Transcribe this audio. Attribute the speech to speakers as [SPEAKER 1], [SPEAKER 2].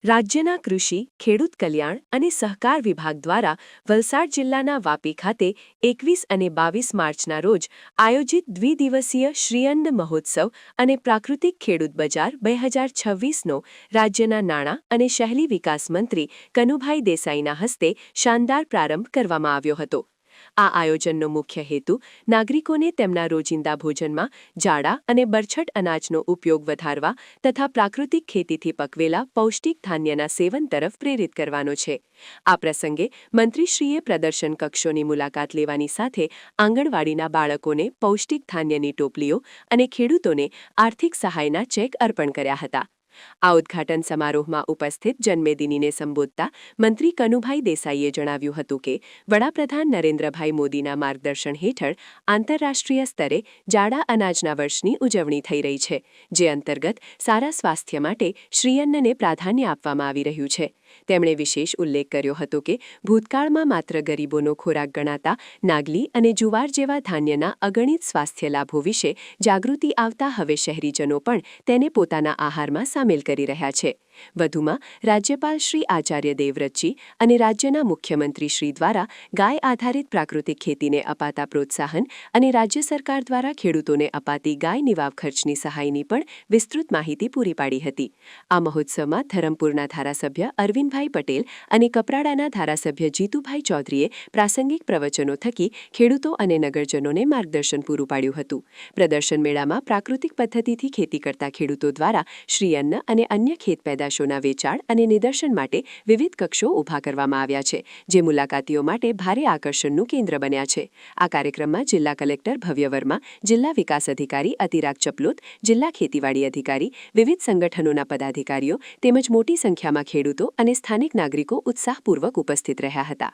[SPEAKER 1] રાજ્યના કૃષિ, ખેડૂત કલ્યાણ અને સહકાર વિભાગ દ્વારા વલસાડ જિલ્લાના વાપી ખાતે 21 અને 22 માર્ચના રોજ આયોજિત દ્વિદિવસીય શ્રીઅન્ન મહોત્સવ અને પ્રાકૃતિક ખેડૂત બજાર 2026નો રાજ્યના નાણાં અને શહેરી વિકાસ મંત્રી કનુભાઈ દેસાઈના હસ્તે શાનદાર પ્રારંભ કરવામાં આવ્યો હતો। આ આયોજનનો મુખ્ય હેતુ નાગરિકોને તેમના રોજિંદા ભોજનમાં જાડા અને બરછટ અનાજનો ઉપયોગ વધારવા તથા પ્રાકૃતિક ખેતીથી પકવેલા પૌષ્ટિક ધાન્યના સેવન તરફ પ્રેરિત કરવાનો છે। આ પ્રસંગે મંત્રીશ્રીએ પ્રદર્શન કક્ષોની મુલાકાત લેવાની સાથે આંગણવાડીના બાળકોને પૌષ્ટિક ધાન્યની ટોપલીઓ અને ખેડૂતોને આર્થિક સહાયના ચેક અર્પણ કર્યા હતા। આ ઉદ્ઘાટન સમારોહમાં ઉપસ્થિત જન્મેદિનીને સંબોધતા મંત્રી કનુભાઈ દેસાઈએ જણાવ્યું હતું કે વડાપ્રધાન નરેન્દ્રભાઈ મોદીના માર્ગદર્શન હેઠળ આંતરરાષ્ટ્રીય સ્તરે જાડા અનાજના વર્ષની ઉજવણી થઈ રહી છે, જે અંતર્ગત સારા સ્વાસ્થ્ય માટે શ્રીઅન્નને પ્રાધાન્ય આપવામાં આવી રહ્યું છે। તેમણે વિશેષ ઉલ્લેખ કર્યો હતો કે ભૂતકાળમાં માત્ર ગરીબોનો ખોરાક ગણાતા નાગલી અને જુવાર જેવા ધાન્યના અગણિત સ્વાસ્થ્ય લાભો વિશે જાગૃતિ આવતા હવે શહેરીજનો પણ તેને પોતાના આહારમાં સામેલ કરી રહ્યા છે। વધુમાં રાજ્યપાલ શ્રી આચાર્ય દેવવ્રતજી અને રાજ્યના મુખ્યમંત્રી શ્રી દ્વારા ગાય આધારિત પ્રાકૃતિક ખેતીને અપાતા પ્રોત્સાહન અને રાજ્ય સરકાર દ્વારા ખેડૂતોને અપાતી ગાય નિવાવ ખર્ચની સહાયની પણ વિસ્તૃત માહિતી પૂરી પાડી હતી। આ મહોત્સવમાં ધરમપુરના ધારાસભ્ય અરવિંદભાઈ પટેલ અને કપરાડાના ધારાસભ્ય જીતુભાઈ ચૌધરીએ પ્રાસંગિક પ્રવચનો થકી ખેડૂતો અને નગરજનોને માર્ગદર્શન પૂરું પાડ્યું હતું। પ્રદર્શન મેળામાં પ્રાકૃતિક પદ્ધતિથી ખેતી કરતા ખેડૂતો દ્વારા શ્રીઅન્ન અને અન્ય ખેત પેદાશોના વેચાણ અને નિદર્શન માટે વિવિધ કક્ષો ઊભા કરવામાં આવ્યા છે, જે મુલાકાતીઓ માટે ભારે આકર્ષણનું કેન્દ્ર બન્યા છે। આ કાર્યક્રમમાં જિલ્લા કલેક્ટર ભવ્ય વર્મા, જિલ્લા વિકાસ અધિકારી અતિરાગ ચપલોત, જિલ્લા ખેતીવાડી અધિકારી, વિવિધ સંગઠનોના પદાધિકારીઓ તેમજ મોટી સંખ્યામાં ખેડૂતો અને સ્થાનિક નાગરિકો ઉત્સાહપૂર્વક ઉપસ્થિત રહ્યા હતા।